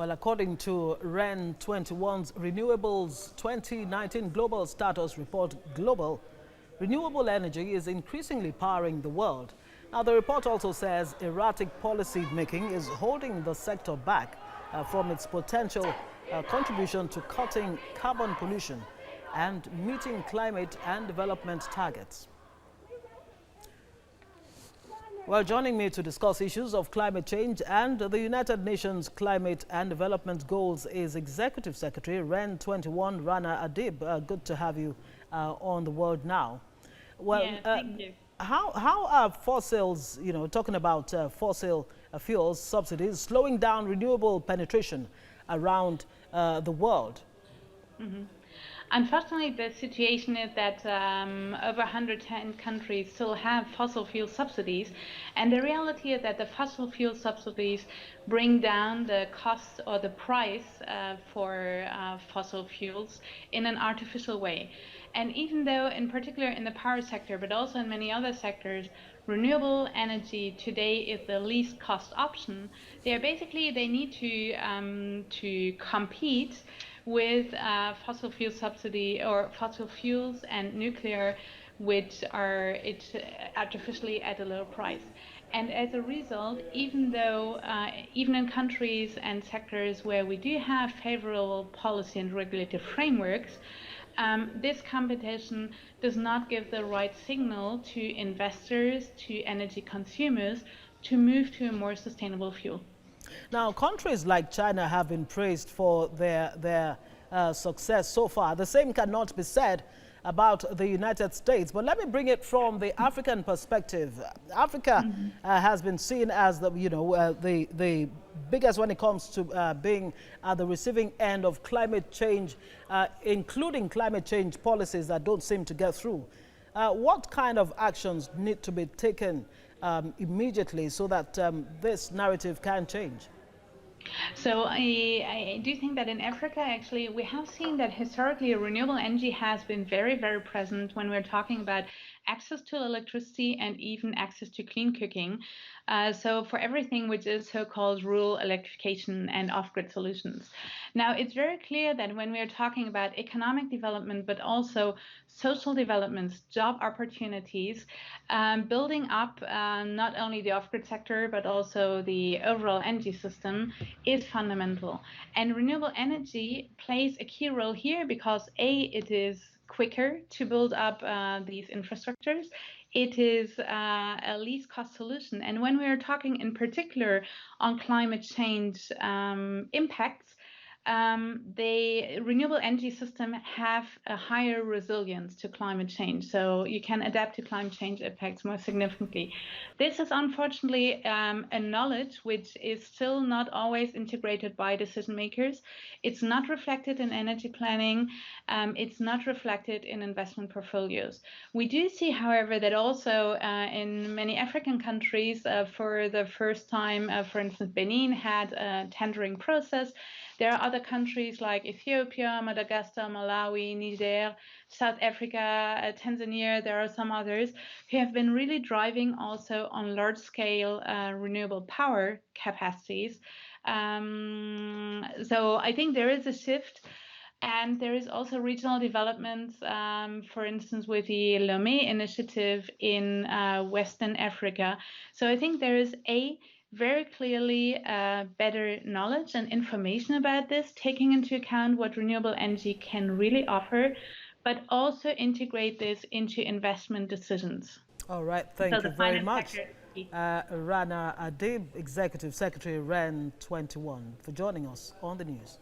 Well, according to REN 21's Renewables 2019 Global Status Report Global, renewable energy is increasingly powering the world. Now, the report also says erratic policy making is holding the sector back from its potential contribution to cutting carbon pollution and meeting climate and development targets. Well, joining me to discuss issues of climate change and the United Nations Climate and Development Goals is Executive Secretary REN 21 Rana Adib. Good to have you on the World Now. Well, yeah, thank you. How are fossils, talking about fossil fuels subsidies, slowing down renewable penetration around the world? Mm-hmm. Unfortunately, the situation is that over 110 countries still have fossil fuel subsidies, and the reality is that the fossil fuel subsidies bring down the cost or the price for fossil fuels in an artificial way. And even though, in particular in the power sector, but also in many other sectors, renewable energy today is the least cost option, they need to compete with fossil fuel subsidy or fossil fuels and nuclear, which are artificially at a low price. And as a result, even though even in countries and sectors where we do have favorable policy and regulative frameworks, this competition does not give the right signal to investors, to energy consumers, to move to a more sustainable fuel. Now, countries like China have been praised for their success so far. The same cannot be said about the United States. But let me bring it from the African perspective. Africa has been seen as the biggest when it comes to being at the receiving end of climate change, including climate change policies that don't seem to get through. What kind of actions need to be taken immediately so that this narrative can change? So I do think that in Africa, actually, we have seen that historically renewable energy has been very, very present when we're talking about access to electricity and even access to clean cooking. So for everything which is so-called rural electrification and off-grid solutions. Now, it's very clear that when we are talking about economic development, but also social developments, job opportunities, building up not only the off-grid sector, but also the overall energy system is fundamental. And renewable energy plays a key role here because it is quicker to build up these infrastructures. It is a least cost solution. And when we are talking in particular on climate change impacts, the renewable energy system have a higher resilience to climate change. So you can adapt to climate change impacts more significantly. This is unfortunately a knowledge which is still not always integrated by decision makers. It's not reflected in energy planning. It's not reflected in investment portfolios. We do see, however, that also in many African countries, for the first time, for instance, Benin had a tendering process. There are other countries like Ethiopia, Madagascar, Malawi, Niger, South Africa, Tanzania. There are some others who have been really driving also on large-scale renewable power capacities. So I think there is a shift. And there is also regional developments, for instance, with the Lomé initiative in Western Africa. So I think there is very clearly better knowledge and information about this, taking into account what renewable energy can really offer, but also integrate this into investment decisions. All right, thank you very much. Rana Adib, Executive Secretary REN 21, for joining us on the news.